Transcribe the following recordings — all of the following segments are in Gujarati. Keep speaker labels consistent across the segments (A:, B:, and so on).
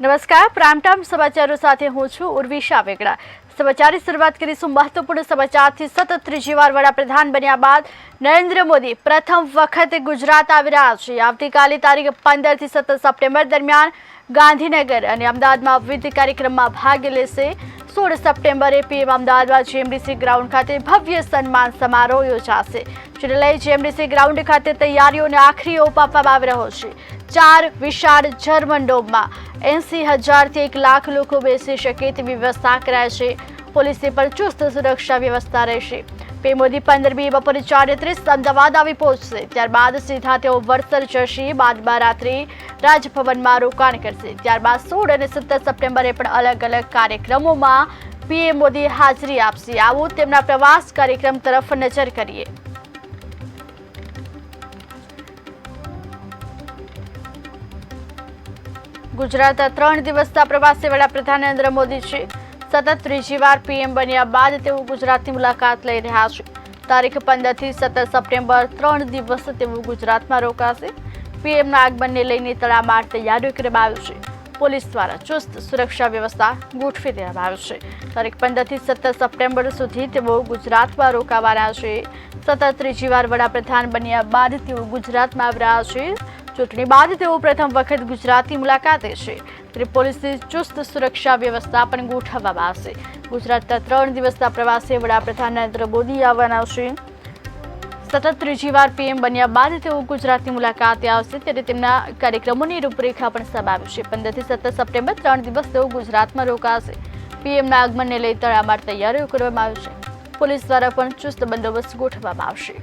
A: નમસ્કાર, પ્રાઇમ ટાઈમ સમાચારો સાથે હું છું ઉર્વિશા વેગડા। સમાચારની શરૂઆત કરીશું મહત્વપૂર્ણ સમાચારથી। સતત ત્રીજી વાર વડાપ્રધાન બન્યા બાદ નરેન્દ્ર મોદી પ્રથમ વખત ગુજરાત આવી રહ્યા છે। આવતીકાલે તારીખ 15 થી 17 સપ્ટેમ્બર દરમિયાન ગાંધીનગર અને અમદાવાદમાં વિવિધ કાર્યક્રમમાં ભાગ લેશે। 16 સપ્ટેમ્બરે પીએમ અમદાવાદમાં જેએમડીસી ગ્રાઉન્ડ ખાતે ભવ્ય સન્માન સમારોહ યોજાશે, જેને લઈ જેએમડીસી ગ્રાઉન્ડ ખાતે તૈયારીઓને આખરી ઓપ આપવામાં આવી રહ્યો છે। 4 વિશાળ જર્મન-ડોમમાં 80,000 થી 1 લાખ લોકો બેસી શકે તેવી વ્યવસ્થા કરાઈ છે। પોલીસે પણ ચુસ્ત સુરક્ષા વ્યવસ્થા રહેશે। પીએમ મોદી 15મી બપોરે 4:30 અમદાવાદ આવી પહોંચશે। ત્યારબાદ સીધા તેઓ વડસર જશે। બાદમાં રાત્રે રાજભવનમાં રોકાણ કરશે। ત્યારબાદ 16 અને 17 સપ્ટેમ્બરે પણ અલગ અલગ કાર્યક્રમોમાં પીએમ મોદી હાજરી આપશે। આવો તેમના પ્રવાસ કાર્યક્રમ તરફ નજર કરીએ। ગુજરાત 3 દિવસના પ્રવાસે વડાપ્રધાન નરેન્દ્ર મોદી છે। સતત ત્રીજી વાર પીએમ બન્યા બાદ તેઓ ગુજરાતની મુલાકાત લઈ રહ્યા છે। તારીખ 15 થી 17 સપ્ટેમ્બર 3 દિવસ તેઓ ગુજરાતમાં રોકાશે। પીએમના આગમનને લઈને તડામાર તૈયારીઓ કરવામાં આવી છે। પોલીસ દ્વારા ચુસ્ત સુરક્ષા વ્યવસ્થા ગોઠવી દેવામાં આવી છે। તારીખ 15 થી 17 સપ્ટેમ્બર સુધી તેઓ ગુજરાતમાં રોકાવાના છે। સતત ત્રીજી વાર વડાપ્રધાન બન્યા બાદ તેઓ ગુજરાતમાં આવી રહ્યા છે। ચૂંટણી બાદ તેઓ પ્રથમ વખત ગુજરાતની મુલાકાતે છે, ત્યારે પોલીસની ચુસ્ત સુરક્ષા વ્યવસ્થા પણ ગોઠવવામાં આવશે। ગુજરાતના 3 દિવસના પ્રવાસે વડાપ્રધાન નરેન્દ્ર મોદી આવવાના છે। સતત ત્રીજી વાર પીએમ બન્યા બાદ તેઓ ગુજરાતની મુલાકાતે આવશે, ત્યારે તેમના કાર્યક્રમોની રૂપરેખા પણ સમાવી છે। 15 થી 17 સપ્ટેમ્બર 3 દિવસ તેઓ ગુજરાતમાં રોકાશે। પીએમના આગમનને લઈ તડામાર તૈયારીઓ કરવામાં આવી છે। પોલીસ દ્વારા પણ ચુસ્ત બંદોબસ્ત ગોઠવવામાં આવશે।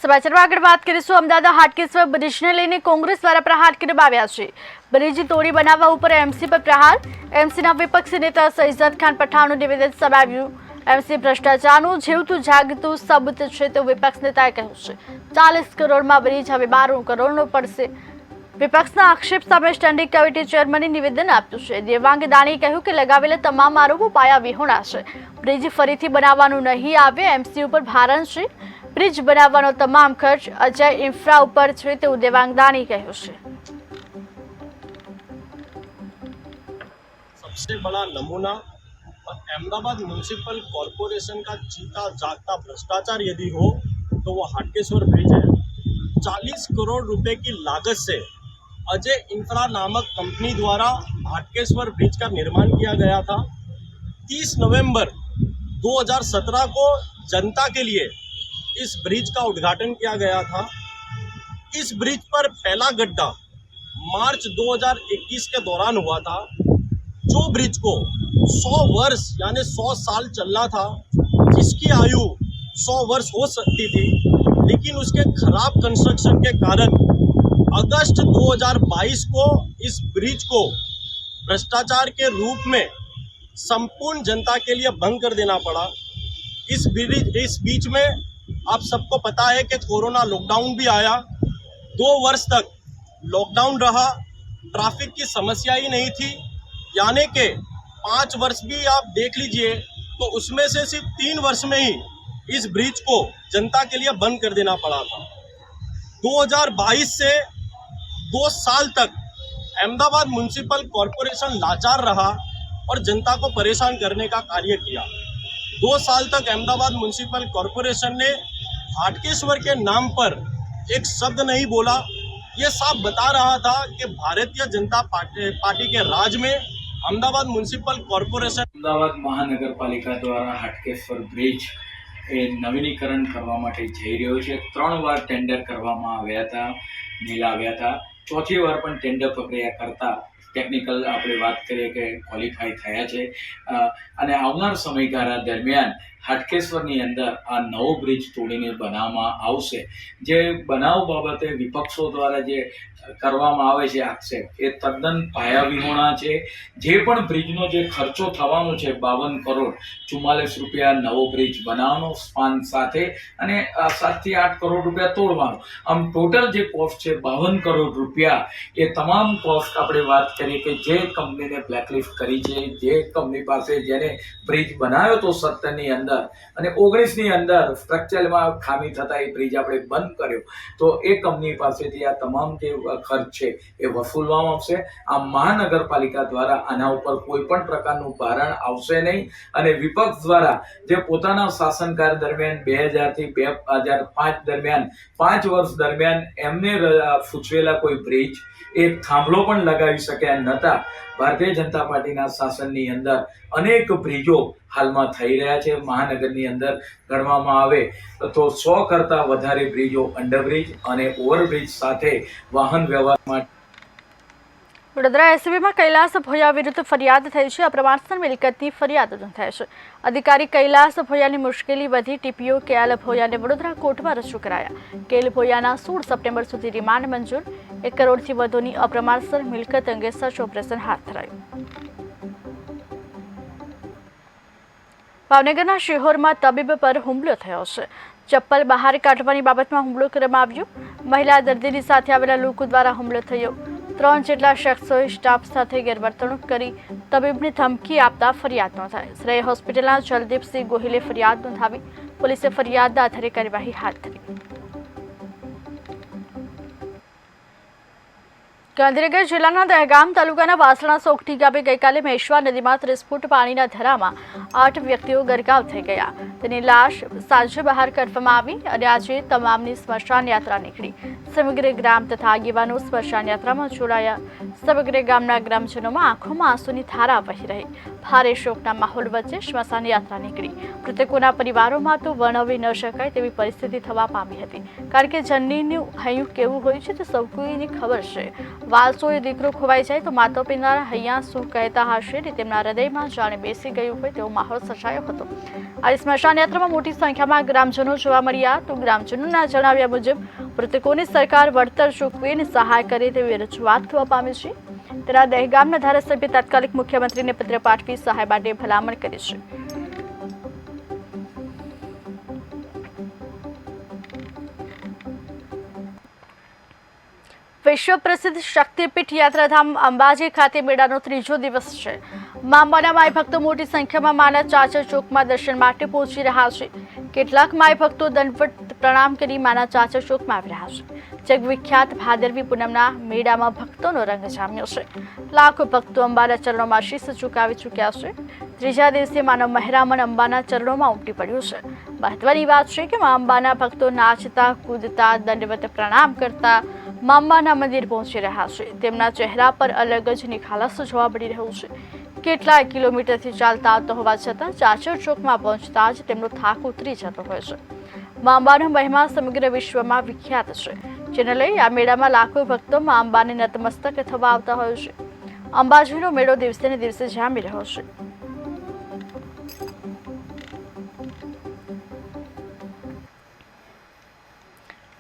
A: સમાચારમાં આગળ વાત કરીશું। અમદાવાદ હાટકેશ્વર બ્રિજને લઈને કોંગ્રેસ દ્વારા પ્રહાર કરવામાં આવ્યા છે। બ્રિજ તોડી બનાવવા ઉપર એમસી પર પ્રહાર। એમસીના વિપક્ષી નેતા સૈયદ ખાન પઠાણનું નિવેદન સામે આવ્યું। એમસી ભ્રષ્ટાચારનું જીવતું જાગતું સબૂત છે તેવું વિપક્ષ નેતાએ કહ્યું છે। 40 કરોડમાં બ્રિજ હવે 92 કરોડનો પડશે। વિપક્ષના આક્ષેપ સામે સ્ટેન્ડિંગ કમિટી ચેરમેને નિવેદન આપ્યું છે। દેવાંગ દાણીએ કહ્યું કે લગાવેલા તમામ આરોપો પાયા વિહોણા છે। બ્રિજ ફરીથી બનાવવાનું નહીં આવે, એમસી ઉપર ભારણ છે। બ્રિજ બનાવવાનો તમામ ખર્ચ અજય ઇન્ફ્રા ઉપર છે તેવું દેવાંગ દાણીએ કહ્યું છે।
B: सबसे बड़ा नमूना और अहमदाबाद म्यूनिसिपल कॉरपोरेशन का जीता जागता भ्रष्टाचार यदि हो तो वो हाटकेश्वर ब्रिज है। 40 करोड़ रुपए की लागत से अजय इंफ्रा नामक कंपनी द्वारा हाटकेश्वर ब्रिज का निर्माण किया गया था। 30 नवंबर 2017 को जनता के लिए इस ब्रिज का उद्घाटन किया गया था। इस ब्रिज पर पहला गड्ढा मार्च 2021 के दौरान हुआ था। जो ब्रिज को 100 वर्ष यानी 100 साल चलना था, जिसकी आयु 100 वर्ष हो सकती थी, लेकिन उसके खराब कंस्ट्रक्शन के कारण अगस्त 2022 को इस ब्रिज को भ्रष्टाचार के रूप में संपूर्ण जनता के लिए बंद कर देना पड़ा। इस बीच में आप सबको पता है कि कोरोना लॉकडाउन भी आया। 2 वर्ष तक लॉकडाउन रहा, ट्रैफिक की समस्या ही नहीं थी, यानी कि 5 वर्ष भी आप देख लीजिए तो उसमें से सिर्फ 3 वर्ष में ही इस ब्रिज को जनता के लिए बंद कर देना पड़ा था। 2022 से 2 साल तक अहमदाबाद म्यूनिसिपल कॉरपोरेशन लाचार रहा और जनता को परेशान करने का कार्य किया। 2 साल तक अहमदाबाद म्यूनिसिपल कॉरपोरेशन ने हाटकेश्वर के नाम पर एक शब्द नहीं बोला। ये साफ बता रहा था कि भारतीय जनता पार्टी के राज में अहमदाबाद म्युनिसिपल कोर्पोरेशन
C: અમદાવાદ મહાનગરપાલિકા દ્વારા હાટકેશ્વર બ્રિજ એ નવીનીકરણ કરવા માટે જઈ રહ્યો છે। 3 વાર ટેન્ડર કરવામાં આવ્યા હતા, નહીં આવ્યા હતા। ચોથી વાર પણ ટેન્ડર પ્રક્રિયા કરતા ટેકનિકલ આપણે વાત કરીએ કે ક્વોલિફાય થયા છે અને આવનાર સમયગાળા દરમિયાન હાટકેશ્વરની અંદર આ નવો બ્રિજ તોડીને બનાવવામાં આવશે। જે બનાવ બાબતે વિપક્ષો દ્વારા જે કરવામાં આવે છે આક્ષેપ એ તદ્દન પાયાવિહોણા છે. જે પણ બ્રિજનો જે ખર્ચો થવાનો છે 52 કરોડ 44 રૂપિયા નવો બ્રિજ બનાવવાનો સ્પાન સાથે અને 7 થી 8 કરોડ રૂપિયા તોડવાનો, આમ ટોટલ જે કોસ્ટ છે 52 કરોડ રૂપિયા. એ તમામ કોસ્ટ આપણે વાત કરીએ કે જે કંપનીને બ્લેકલિસ્ટ કરી છે, જે કંપની પાસે જેને બ્રિજ બનાવ્યો હતો 17ની અંદર અને 19ની અંદર સ્ટ્રક્ચરમાં ખામી થતા એ બ્રિજ આપણે બંધ કર્યો, તો એ કંપની પાસેથી આ તમામ જે ખર્ચ છે એ વસૂલવામાં આવશે. આ મહાનગરપાલિકા દ્વારા આના ઉપર કોઈ પણ પ્રકારનું ભારણ આવશે નહીં અને વિપક્ષ દ્વારા જે પોતાના શાસનકાળ દરમિયાન 2000 થી 2005 દરમિયાન 5 વર્ષ દરમિયાન એમને સૂચવેલા કોઈ બ્રિજ એક થાંભલો પણ લગાવી શક્યા નહોતા. ભારતીય જનતા પાર્ટીના શાસનની અંદર અનેક બ્રિજો હાલમાં થઈ રહ્યા છે. મહાનગરની અંદર ગણવામાં આવે તો 100 કરતાં વધારે બ્રિજો, અંડરબ્રિજ અને ઓવરબ્રિજ સાથે વાહન વ્યવહાર માટે.
A: વડોદરા એસબીમાં કૈલાસ ભોયા વિરુદ્ધ ફરિયાદ થઈ છે. અપ્રમાણસર મિલકતની ફરિયાદ નોંધાઈ છે. અધિકારી કૈલાસ ભોયાની મુશ્કેલી વધી ટીપીઓ કેએલ ભોયાને વડોદરા કોર્ટમાં રજૂ કરાયા. કેએલ ભોયાના 16 સપ્ટેમ્બર સુધી રિમાન્ડ મંજૂર. 1 કરોડથી વધુની અપ્રમાણસર મિલકત અંગે સર્ચ ઓપરેશન હાથ ધરાયું. ભાવનગરના શિહોરમાં તબીબ પર હુમલો થયો છે. ચપ્પલ બહાર કાઢવાની બાબતમાં હુમલો કરવામાં આવ્યો. મહિલા દર્દીની સાથે આવેલા લોકો દ્વારા હુમલો થયો. 3 જેટલા શખ્સોએ સ્ટાફ સાથે ગેરવર્તણૂક કરી તબીબને ધમકી આપતા ફરિયાદ નોંધાઈ. શ્રેય હોસ્પિટલના જલદીપસિંહ ગોહિલે ફરિયાદ નોંધાવી. પોલીસે ફરિયાદના આધારે કાર્યવાહી હાથ ધરી. ગાંધીનગર જિલ્લાના દહેગામ તાલુકાના વાસણા સોગઠી ગામે ગઈકાલે મેશ્વા નદીમાં 30 ફૂટ પાણીના ધરામાં 8 વ્યક્તિઓ ગરકાવ થઈ ગયા. તેની લાશ સાંજે બહાર કાઢવામાં આવી અને આજે તમામની સ્મશાન યાત્રા નીકળી. સમગ્ર ગ્રામ તથા આગેવાનો સ્મશાન યાત્રામાં જોડાયા. સમગ્ર ગામના ગ્રામજનોમાં આંખોમાં આંસુની ધારા વહી રહી. ભારે શોકના માહોલ વચ્ચે સ્મશાન યાત્રા નીકળી. મૃતકોના પરિવારોમાં તો વર્ણવી ન શકાય તેવી પરિસ્થિતિ થવા પામી હતી, કારણ કે જનનીનું હૈયું કેવું હોય છે તે સૌ કોઈને ખબર છે. વાલસોએ દીકરો ખોવાઈ જાય તો માતા પિતાના હૈયા શું કહેતા હશે ને તેમના હૃદયમાં જાણે બેસી ગયું હોય તેવો માહોલ સર્જાયો હતો. આ સ્મશાન યાત્રામાં મોટી સંખ્યામાં ગ્રામજનો જોવા મળ્યા. તો ગ્રામજનોના જણાવ્યા મુજબ મૃતકોની સરકાર વળતર ચૂકવી અને સહાય કરે તેવી રજૂઆત થવા પામી છે. તેના દહેગામના ધારાસભ્ય તાત્કાલિક મુખ્યમંત્રીને પત્ર પાઠવી સહાય માટે ભલામણ કરી છે. વિશ્વ પ્રસિદ્ધ શક્તિપીઠ યાત્રાધામ અંબાજી ખાતે મેળાનો 3જો દિવસ છે. મા અંબાના માય ભક્તો મોટી સંખ્યામાં માના ચાચર ચોકમાં દર્શન માટે પહોંચી રહ્યા છે. કેટલાક માય ભક્તો દંડવત પ્રણામ કરી માના ચાચર ચોકમાં આવી રહ્યા છે. જગવિખ્યાત ભાદરવી પૂનમના મેળામાં ભક્તોનો રંગ જામ્યો છે. લાખો ભક્તો અંબાના ચરણોમાં શીશ ઝુકાવી ચૂક્યા છે. 3જા દિવસે માનવ મહેરામણ અંબાના ચરણોમાં ઉમટી પડ્યું છે. મહત્વની વાત છે કે મા અંબાના ભક્તો નાચતા, કૂદતા, દંડવત પ્રણામ કરતા મા અંબાના મંદિર પહોંચી રહ્યા છે. તેમના ચહેરા પર અલગ જ નિખાલસ જોવા મળી રહ્યું છે. કેટલાય કિલોમીટરથી ચાલતા આવતો હોવા છતાં ચાચર ચોકમાં પહોંચતા જ તેમનો થાક ઉતરી જતો હોય છે. મા અંબાનો મહિમા સમગ્ર વિશ્વમાં વિખ્યાત છે, જેને લઈ આ મેળામાં લાખો ભક્તો મા અંબાને નતમસ્તક થવા આવતા હોય છે. અંબાજીનો મેળો દિવસે ને દિવસે જામી રહ્યો છે.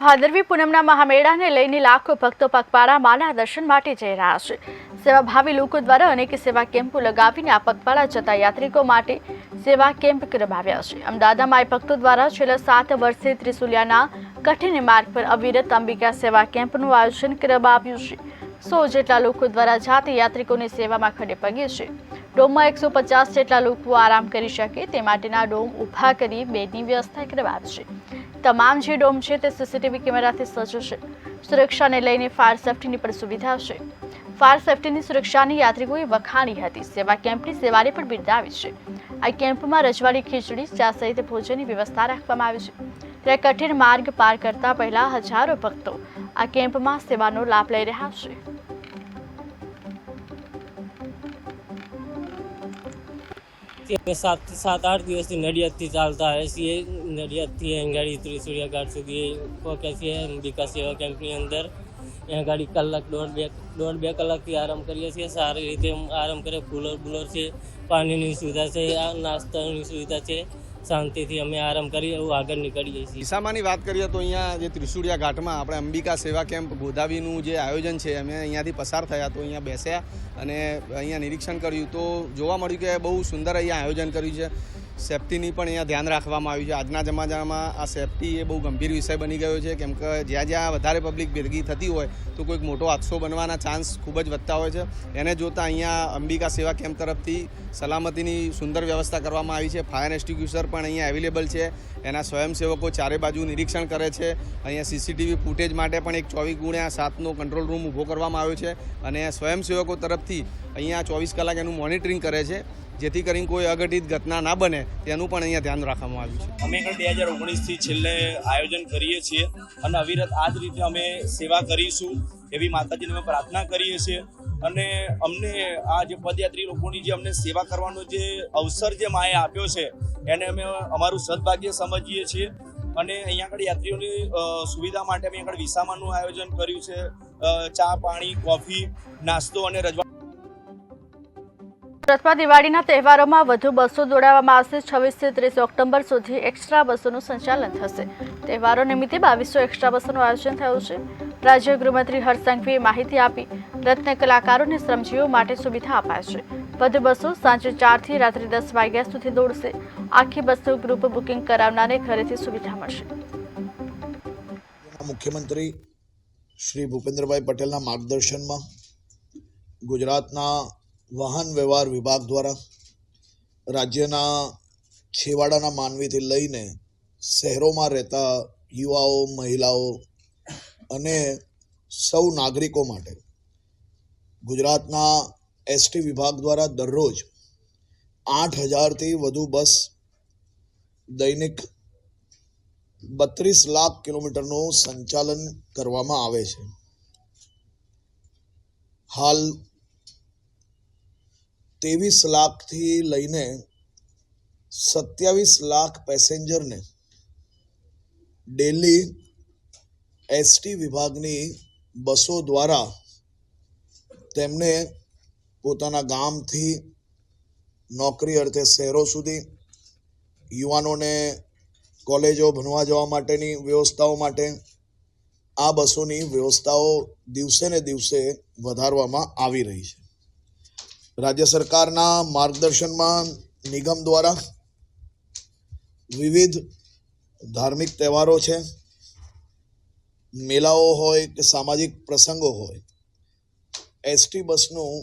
A: ભાદરવી પૂનમના મહામેળાને લઈને લાખો ભક્તો પગપાળા માના દર્શન માટે જઈ રહ્યા છે. સેવાભાવી લોકો દ્વારા અનેક સેવા કેમ્પો લગાવીને આ પગપાળા જતા યાત્રિકો માટે સેવા કેમ્પ કરવામાં આવ્યા છે. અમદાવાદના માય ભક્તો દ્વારા છેલ્લા 7 વર્ષથી ત્રિશુલિયાના કઠિન માર્ગ પર અવિરત અંબિકા સેવા કેમ્પનું આયોજન કરવામાં આવ્યું છે. 100 જેટલા લોકો દ્વારા જાતે યાત્રિકોની સેવામાં ખડે પગે છે. ડોમમાં 150 જેટલા લોકો આરામ કરી શકે તે માટેના ડોમ ઊભા કરી બેડની વ્યવસ્થા કરવામાં આવી છે. તમામ જે ડોમ છે તે સીસીટીવી કેમેરાથી સજ્જ છે. સુરક્ષાને લઈને ફાયર સેફ્ટીની પણ સુવિધા છે. ફાયર સેફ્ટીની સુરક્ષાની યાત્રિકોએ વખાણી હતી. સેવા કેમ્પની સેવાને પણ બિરદાવી છે. આ કેમ્પમાં રજવાડી ખીચડી, ચા સહિત ભોજનની વ્યવસ્થા રાખવામાં આવી છે. ત્યારે કઠિન માર્ગ પાર કરતા પહેલા હજારો ભક્તો આ કેમ્પમાં સેવાનો લાભ લઈ રહ્યા છે.
D: સાત આઠ દિવસથી નડિયાદથી ચાલતા આવે છીએ. નડિયાદથી અંગાડી ત્રિશુળિયા ઘાટ સુધી પહોંચ્યા છીએ અંબિકા સેવા કેમ્પની અંદર. ત્યાં ગાડી કલાક દોઢ બે કલાકથી આરામ કરીએ છીએ. સારી રીતે આરામ કરે. કુલર બુલર છે, પાણીની સુવિધા છે, નાસ્તાની સુવિધા છે. શાંતિથી અમે આરામ કરી આગળ નીકળીએ છીએ.
E: દિશામાંની વાત કરીએ તો અહીંયા જે ત્રિશુળિયા ઘાટમાં આપણે અંબિકા સેવા કેમ્પ ગોધાવીનું જે આયોજન છે અમે અહીંયાથી પસાર થયા તો અહીંયા બેસ્યા અને અહીંયા નિરીક્ષણ કર્યું તો જોવા મળ્યું કે બહુ સુંદર અહીંયા આયોજન કર્યું છે. સેફ્ટીની પણ અહીંયા ધ્યાન રાખવામાં આવ્યું છે. આજના જમાનામાં આ સેફ્ટી એ બહુ ગંભીર વિષય બની ગયો છે, કેમ કે જ્યાં જ્યાં વધારે પબ્લિક ભેગી થતી હોય તો કોઈક મોટો હાદસો બનવાના ચાન્સ ખૂબ જ વધતા હોય છે. એને જોતાં અહીંયા અંબિકા સેવા કેમ્પ તરફથી સલામતીની સુંદર વ્યવસ્થા કરવામાં આવી છે. ફાયર એક્સ્ટિંગ્વિશર પણ અહીંયા અવેલેબલ છે. એના સ્વયંસેવકો ચારે બાજુ નિરીક્ષણ કરે છે. અહીંયા સીસીટીવી ફૂટેજ માટે પણ એક 24x7નો કંટ્રોલ રૂમ ઊભો કરવામાં આવ્યો છે અને સ્વયંસેવકો તરફથી અહીંયા 24 કલાક એનું મોનિટરિંગ કરે છે, જેથી કરીને કોઈ અઘટિત ઘટના ના બને તેનું પણ અહીંયા ધ્યાન રાખવામાં આવ્યું છે.
F: અમે આગળ 2019થી છેલ્લે આયોજન કરીએ છીએ અને અવિરત આ જ રીતે અમે સેવા કરીશું એવી માતાજીને અમે પ્રાર્થના કરીએ છીએ. અને અમને આ જે પદયાત્રી લોકોની જે અમને સેવા કરવાનો જે અવસર જે માએ આપ્યો છે એને અમે અમારું સદભાગ્ય સમજીએ છીએ. અને અહીંયા આગળ યાત્રીઓની સુવિધા માટે અમે આગળ વિસામાનું આયોજન કર્યું છે. ચા, પાણી, કોફી, નાસ્તો અને રજવાડું.
A: સુરતમાં દિવાળીના તહેવારોમાં વધુ બસો દોડાવવામાં આવશે. 26 થી 30 ઓક્ટોબર સુધી એક્સ્ટ્રા બસોનું સંચાલન થશે. તહેવારો નિમિત્તે 2200 એક્સ્ટ્રા બસોનું આયોજન થયું છે. રાજ્ય ગૃહમંત્રી હર્ષ સંઘવીએ માહિતી આપી. રત્ન કલાકારોને શ્રમજીવીઓ માટે સુવિધા અપાય છે. વધુ બસો સાંજે 4 થી રાત્રે 10 વાગ્યા સુધી દોડશે. આખી બસનું ગ્રુપ બુકિંગ કરાવનારને ઘરેથી સુવિધા મળશે.
G: મુખ્યમંત્રી શ્રી ભૂપેન્દ્રભાઈ પટેલના માર્ગદર્શનમાં ગુજરાતના વાહન વ્યવહાર વિભાગ દ્વારા રાજ્યના છેવાડાના માનવીથી લઈને શહેરોમાં રહેતા યુવાઓ, મહિલાઓ અને સૌ નાગરિકો માટે ગુજરાતના એસટી વિભાગ દ્વારા દરરોજ 8,000થી વધુ બસ દૈનિક 32 લાખ કિલોમીટરનું સંચાલન કરવામાં આવે છે. હાલ 23 લાખથી લઈને 27 લાખ પેસેન્જરને ડેલી એસટી વિભાગની બસો દ્વારા તેમને પોતાના ગામથી નોકરી અર્થે શહેરો સુધી, યુવાનોને કોલેજો ભણવા જવા માટેની વ્યવસ્થાઓ માટે આ બસોની વ્યવસ્થાઓ દિવસે ને દિવસે વધારવામાં આવી રહી છે. રાજ્ય સરકારના માર્ગદર્શનમાં નિગમ દ્વારા વિવિધ ધાર્મિક તહેવારો છે, મેળાઓ હોય કે સામાજિક પ્રસંગો હોય, એસટી બસનું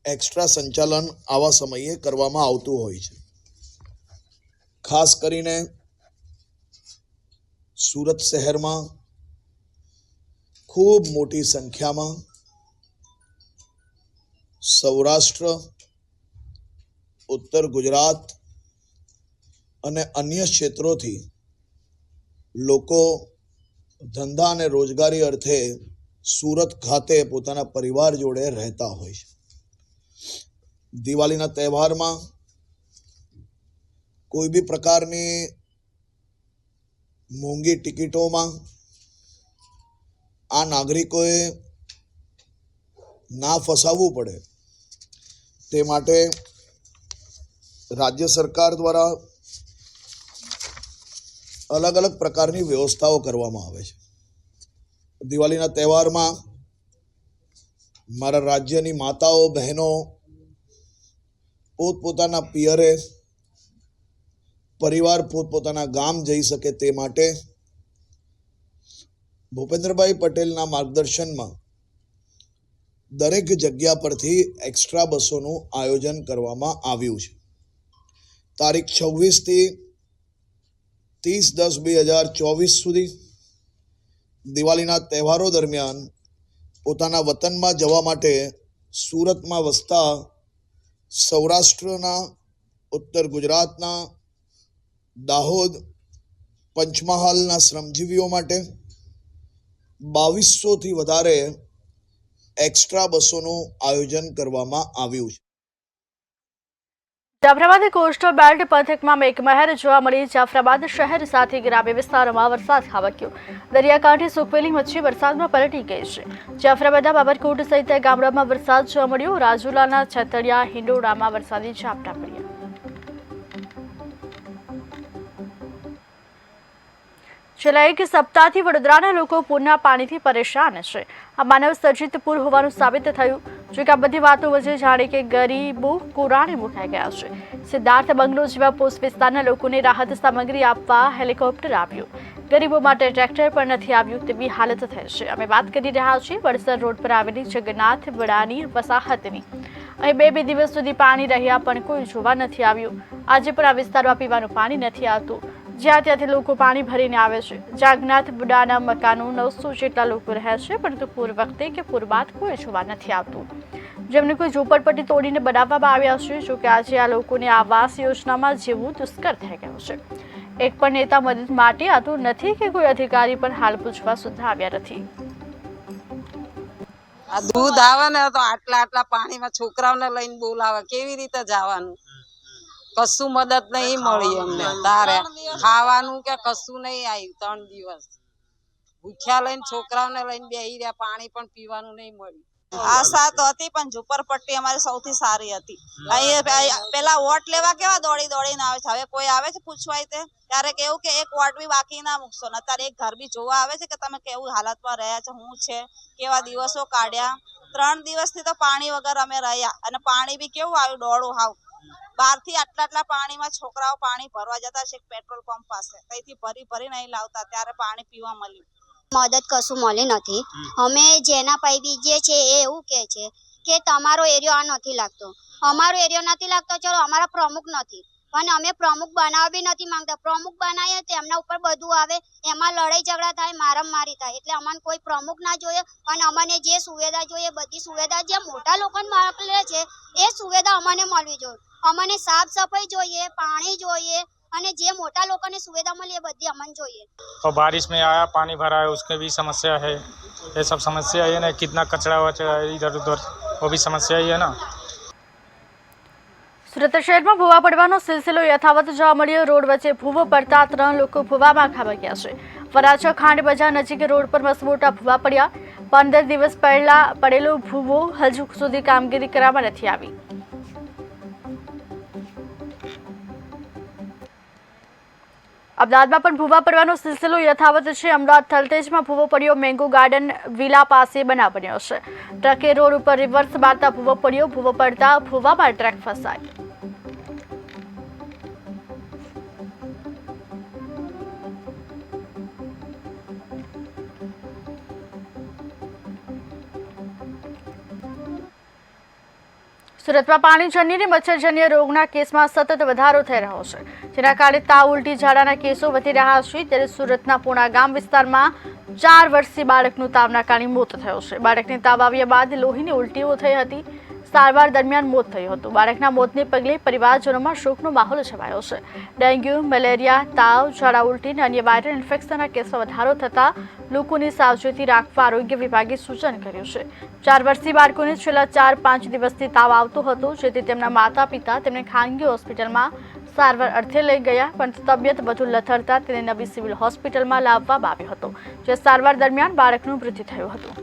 G: એક્સ્ટ્રા સંચાલન આવા સમયે કરવામાં આવતું હોય છે. ખાસ કરીને સુરત શહેરમાં ખૂબ મોટી સંખ્યામાં સૌરાષ્ટ્ર, ઉત્તર ગુજરાત અને અન્ય ક્ષેત્રોથી લોકો ધંધા અને રોજગારી અર્થે સુરત ખાતે પોતાના પરિવાર જોડે રહેતા હોય છે. દિવાળીના તહેવારમાં કોઈ બી પ્રકારની મોંઘી ટિકિટોમાં આ નાગરિકોએ ના ફસાવવું પડે તે માટે રાજ્ય સરકાર દ્વારા અલગ અલગ પ્રકારની વ્યવસ્થાઓ કરવામાં આવે છે. દિવાળીના તહેવારમાં મારા રાજ્યની માતાઓ, બહેનો પોતપોતાના પિયરે, પરિવાર પોતપોતાના ગામ જઈ શકે તે માટે ભૂપેન્દ્રભાઈ પટેલના માર્ગદર્શનમાં દરેક જગ્યા પરથી એક્સ્ટ્રા બસોનું આયોજન કરવામાં આવ્યું છે. તારીખ 26 થી 30/10/2024 સુધી દિવાળીના તહેવારો દરમિયાન પોતાના વતનમાં જવા માટે સુરતમાં વસતા સૌરાષ્ટ્રના, ઉત્તર ગુજરાતના, દાહોદ, પંચમહાલના શ્રમજીવીઓ માટે 2200થી વધારે એક્સ્ટ્રા બસોનું આયોજન કરવામાં આવ્યું છે.
A: જાફરાબાદ કોસ્ટલ બેલ્ટ પંથકમાં મેઘમહેર જોવા મળી. જાફરાબાદ શહેર સાથે ગ્રામ્ય વિસ્તારોમાં વરસાદ ખાબક્યો. દરિયાકાંઠે સૂકવેલી મચ્છી વરસાદમાં પલટી ગઈ છે. જાફરાબાદના બાબરકોટ સહિત ગામડામાં વરસાદ જોવા મળ્યો. રાજુલાના છતડિયા, હિંડોળામાં વરસાદી ઝાપટા પડ્યા. છેલ્લા એક સપ્તાહથી વડોદરાના લોકો પૂરના પાણીથી પરેશાન છે. આ માનવ સર્જિત પૂર હોવાનું સાબિત થયું. જો કે આ બધી વાતો વચ્ચે જાણે કે ગરીબો કોરાણે મુકાઈ ગયા છે. સિદ્ધાર્થ બંગલો જેવા પોસ્ટ વિસ્તારના લોકોને રાહત સામગ્રી આપવા હેલિકોપ્ટર આવ્યું. ગરીબો માટે ટ્રેક્ટર પણ નથી આવ્યું તેવી હાલત થઈ છે. અમે વાત કરી રહ્યા છીએ વડસર રોડ પર આવેલી જગન્નાથ વડાની વસાહતની. અહીં બે દિવસ સુધી પાણી રહ્યા પણ કોઈ જોવા નથી આવ્યું. આજે પણ આ વિસ્તારમાં પીવાનું પાણી નથી આવતું. જ્યાં ત્યાંથી લોકો પાણી ભરીને આવે છે. જગન્નાથ બુડાના મકાનો 900 જેટલા લોકો રહે છે, પરંતુ પૂર વખતે કે પૂર બાદ કોઈ જોવા નથી આવતું. જેમને કોઈ ઝૂંપડપટ્ટી તોડીને બનાવવામાં આવ્યા છે. જોકે આજે આ લોકોને આવાસ યોજનામાં જેવું દુષ્કર થઈ ગયું છે. એક પણ નેતા મદદ માટે આતુર નથી કે કોઈ અધિકારી પણ હાલ પૂછવા સુદ્ધા આવ્યા નથી.
H: આ દૂધ આવે ને તો આટલા પાણીમાં છોકરાઓને લઈને બોલાવે, કેવી રીતે જવાનું? કશું મદદ નહીં મળી અમને. તારે ખાવાનું કે કશું નહીં આવ્યું. 3 દિવસ ભૂખ્યા લઈને છોકરાઓને લઈને બેહી રહ્યા, પાણી પણ પીવાનું નહીં મળ્યું.
I: આશા તો હતી પણ ઝુંપડપટ્ટી અમારી સૌથી સારી હતી. પેલા વોટ લેવા કેવા દોડીને આવે છે, હવે કોઈ આવે છે પૂછવાય ત્યારે કેવું કે એક વોટ બી બાકી ના મૂકશો ને. અત્યારે એક ઘર બી જોવા આવે છે કે તમે કેવું હાલતમાં રહ્યા છો, શું છે, કેવા દિવસો કાઢ્યા. 3 દિવસથી તો પાણી વગર અમે રહ્યા અને પાણી બી કેવું આવ્યું, ડોળું હાવ. બહારથી આટલા પાણીમાં છોકરાઓ પાણી ભરવા જતા છે પેટ્રોલ પંપ પાસે, ત્યાંથી ભરી નહીં લાવતા, ત્યારે પાણી પીવા મળ્યું.
J: મદદ કશું મળી નથી. અમે જેના પૈકી જે છે એ એવું કહે છે કે તમારો એરિયો આ નથી લાગતો, અમારો એરિયો નથી લાગતો. ચલો અમારા પ્રમુખ નથી અને અમે પ્રમુખ બનાવવા બી નથી માંગતા. પ્રમુખ બનાવીએ તો એમના ઉપર બધું આવે, એમાં લડાઈ ઝઘડા થાય, મારામારી થાય. એટલે અમને કોઈ પ્રમુખ ના જોઈએ અને અમને જે સુવિધા જોઈએ બધી સુવિધા જે મોટા લોકોને મળે છે એ સુવિધા અમને મળવી જોઈએ. અમને સાફ સફાઈ જોઈએ, પાણી જોઈએ અને જે મોટા લોકોને સુવિધા મળી એ બધી અમને જોઈએ.
K: और बारिश में आया पानी भरा है उसके भी समस्या है. ये सब समस्या है ना, कितना कचरा वचरा है इधर उधर, वो भी समस्या ही है ना.
A: સુરત શહેરમાં ભૂવા પડવાનો સિલસિલો યથાવત જોવા મળ્યો. રોડ વચ્ચે ભૂવો પડતા 3 લોકો ભૂવામાં ખાબક્યા ગયા છે. વરાછા ખાંડ બજાર નજીક રોડ પર મસમોટા ભૂવા પડ્યા. 15 દિવસ પહેલા પડેલો ભૂવો હજુ સુધી કામગીરી કરવામાં નથી આવી. અમદાવાદમાં પણ ભૂવા પડવાનો સિલસિલો યથાવત છે. અમદાવાદ થલતેજમાં ભૂવો પડ્યો. મેંગો ગાર્ડન વિલા પાસે બનાવ બન્યો છે. ટ્રકે રોડ ઉપર રિવર્સ મારતા ભૂવો પડ્યો. ભૂવો પડતા ભૂવામાં ટ્રક ફસાય. સુરતમાં પાણીજન્ય અને મચ્છરજન્ય રોગના કેસમાં સતત વધારો થઈ રહ્યો છે, જેના કારણે તાવ, ઉલટી, ઝાડાના કેસો વધી રહ્યા છે. ત્યારે સુરતના પૂણા ગામ વિસ્તારમાં 4 વર્ષીય બાળકનું તાવના કારણે મોત થયું છે. બાળકને તાવ આવ્યા બાદ લોહીની ઉલટીઓ થઈ હતી. સારવાર દરમિયાન મોત થયું હતું. બાળકના મોતને પગલે પરિવારજનોમાં શોકનો માહોલ છવાયો છે. ડેન્ગ્યુ, મેલેરિયા, તાવ, ઝાડા, ઉલટી અને અન્ય વાયરલ ઇન્ફેક્શનના કેસમાં વધારો થતાં લોકોની સાવચેતી રાખવા આરોગ્ય વિભાગે સૂચન કર્યું છે. 4 વર્ષીય બાળકોને છેલ્લા 4-5 દિવસથી તાવ આવતો હતો, જેથી તેમના માતા પિતા તેમને ખાનગી હોસ્પિટલમાં સારવાર અર્થે લઈ ગયા, પરંતુ તબિયત વધુ લથડતા તેને નવી સિવિલ હોસ્પિટલમાં લાવવામાં આવ્યો હતો, જે સારવાર દરમિયાન બાળકનું મૃત્યુ થયું હતું.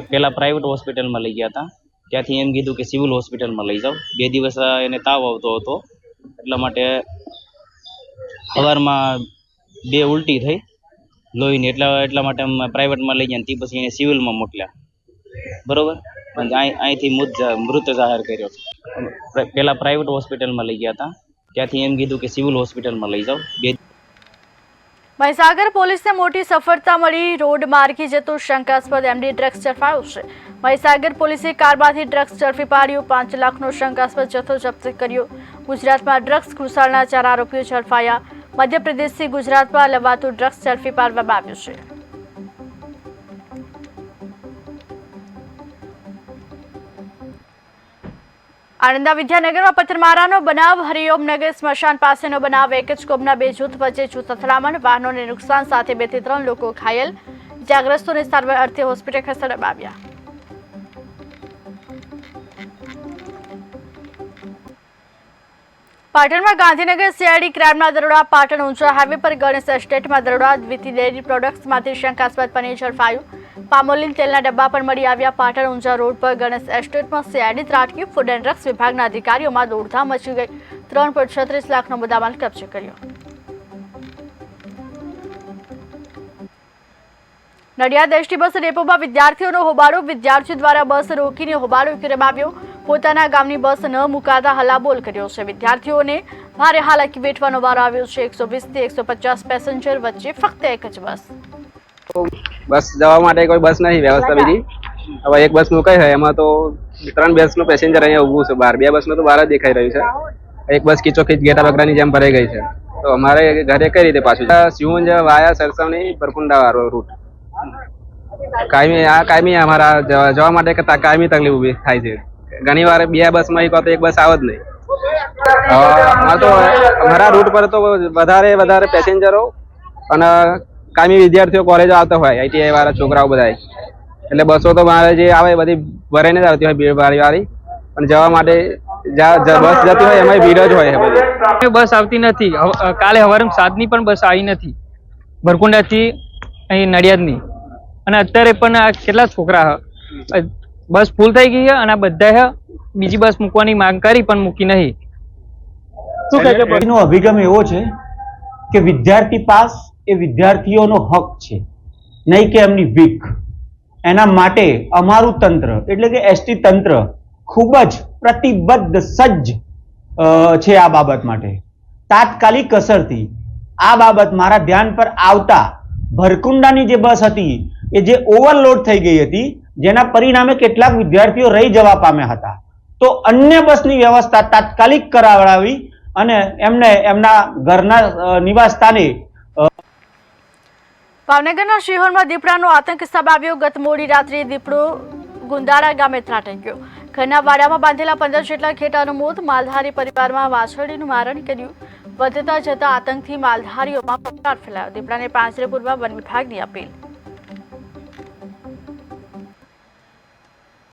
L: પહેલાં પ્રાઇવેટ હોસ્પિટલમાં લઈ ગયા હતા. ત્યાંથી એમ કીધું કે સિવિલ હોસ્પિટલમાં લઈ જાઓ. 2 દિવસ એને તાવ આવતો હતો, એટલા માટે સવારમાં 2 ઉલટી થઈ લોહીની, એટલા માટે અમે પ્રાઇવેટમાં લઈ ગયા. તે પછી એને સિવિલમાં મોકલ્યા, બરાબર. પણ અહીંથી મૃત જાહેર કર્યો. પહેલાં પ્રાઇવેટ હોસ્પિટલમાં લઈ ગયા હતા. ત્યાંથી એમ કીધું કે સિવિલ હોસ્પિટલમાં લઈ જાઓ.
A: મહીસાગર પોલીસને મોટી સફળતા મળી. રોડ માર્ગે જતો શંકાસ્પદ એમડી ડ્રગ્સ ઝડપાયો છે. મહીસાગર પોલીસે કારમાંથી ડ્રગ્સ ઝડપી પાડ્યો. 5 લાખનો શંકાસ્પદ જથ્થો જપ્ત કર્યો. ગુજરાતમાં ડ્રગ્સ ઘુસાડના 4 આરોપીઓ ઝડપાયા. મધ્યપ્રદેશથી ગુજરાતમાં લવાતું ડ્રગ્સ ઝડપી પાડવામાં આવ્યું છે. આણંદના વિદ્યાનગરમાં પથ્થરમારાનો બનાવ. હરિઓમનગર સ્મશાન પાસેનો બનાવ. એક જ કોમના 2 જૂથ વચ્ચે જૂથ અથડામણ. વાહનોને નુકસાન સાથે 2 થી 3 લોકો ઘાયલ. ઇજાગ્રસ્તોને સારવાર અર્થે હોસ્પિટલ ખસેડવામાં આવ્યા. પાટણમાં ગાંધીનગર સીઆઈડી ક્રાઇમના દરોડા. પાટણ ઊંઝા હાઈવે પર ગણેશ એસ્ટેટમાં દરોડા. દ્વિતીય ડેરી પ્રોડક્ટ્સમાંથી શંકાસ્પદ પનીર ઝડપાયું. પામોલીન તેલના ડબ્બા પણ મળી આવ્યા. પાટણ ઊંઝા રોડ પર ગણેશ એસ્ટેટમાં સીઆઈડી ત્રાટકી. ફૂડ એન્ડ ડ્રગ્સ વિભાગના અધિકારીઓમાં દોડધામ મચી ગઈ. 3.36 લાખનો મુદ્દામાલ કબજે કર્યો. નડિયાદ એસટી બસ ડેપોમાં વિદ્યાર્થીઓનો હોબાળો. વિદ્યાર્થીઓ દ્વારા બસ રોકીને હોબાળો કરવામાં પોતાના ગામની બસ ન મુકાતા હલ્લાબોલ કર્યો છે. વિદ્યાર્થીઓને ભારે હાલાકી વેઠવાનો વારો આવ્યો છે. 120 થી 150 પેસેન્જર વચ્ચે ફક્ત એક જ બસ.
M: બસ જવા માટે કોઈ બસ નહીં વ્યવસ્થા બીજી. હવે એક બસ મુકાઈ હોય એમાં તો 3 બસનું પેસેન્જર અહીંયા ઊભું છે બહાર. 2 બસનું તો બહાર જ દેખાઈ રહ્યું છે. એક બસ ખીચોખીચ ગેટા બકરાની જેમ ભરાઈ ગઈ છે. તો અમારે ઘરે કઈ રીતે પાછું સિંહુંજ વાયા સરસવની પરકુંડા વાળો રૂટ કાયમી અમારા જવા માટે કાયમી તકલીફ ઊભી થાય છે. ઘણી વાર 2 બસમાં એક બસ આવે જ નહીં. તો અમારા રૂટ પર તો વધારે પેસેન્જરો અને કાયમી વિદ્યાર્થીઓ કોલેજો આવતા હોય, આઈટીઆઈ વાળા છોકરાઓ બધા, એટલે બસો તો મારે જે આવે બધી ભરાઈને જ આવતી હોય ભીડ વાળી. પણ જવા માટે બસ જતી હોય એમાં ભીડ જ હોય બધી.
N: બસ આવતી નથી. કાલે સવારે 7ની પણ બસ આવી નથી ભરકુંડાથી અહીં નડિયાદની. અને અત્યારે પણ આ કેટલા છોકરા બસ ફૂલ થઈ ગઈ છે અને આ બધા બીજી બસ મૂકવાની માંગ કરી પણ મૂકી નહીં.
O: શું કહે છે? એનો અભિગમ એવો છે કે વિદ્યાર્થી પાસ એ વિદ્યાર્થીઓનો હક છે, નહીં કે એમની વીક. એના માટે અમારું તંત્ર એટલે કે એસટી તંત્ર ખૂબ જ પ્રતિબદ્ધ સજ્જ છે આ બાબત માટે. તાત્કાલિક અસરથી આ બાબત મારા ધ્યાન પર આવતા ભરકુંડાની જે બસ હતી એ જે ઓવરલોડ થઈ ગઈ હતી, જેના પરિણામે કેટલાક વિદ્યાર્થીઓ રહી જવા પામ્યા હતા, તો અન્ય બસની વ્યવસ્થા તાત્કાલિક કરાવડાવી અને એમને એમના ઘરના નિવાસ સ્થાને.
A: ભાવનગરના શિહોરમાં દીપડાનો આતંક સબાવ્યો. ગત મોડી રાત્રે દીપડો ગુંદાળા ગામે ત્રાટકી ગયો. ઘરના વાડામાં બાંધેલા 15 જેટલા ઘેટાનું મોત. માલધારી પરિવારમાં વાછરડીનું મારણ કર્યું. વધતા જતા આતંકથી માલધારીઓમાં ફફડાટ ફેલાયો. દીપડાને પાંજરે પૂરવા વન વિભાગની અપીલ.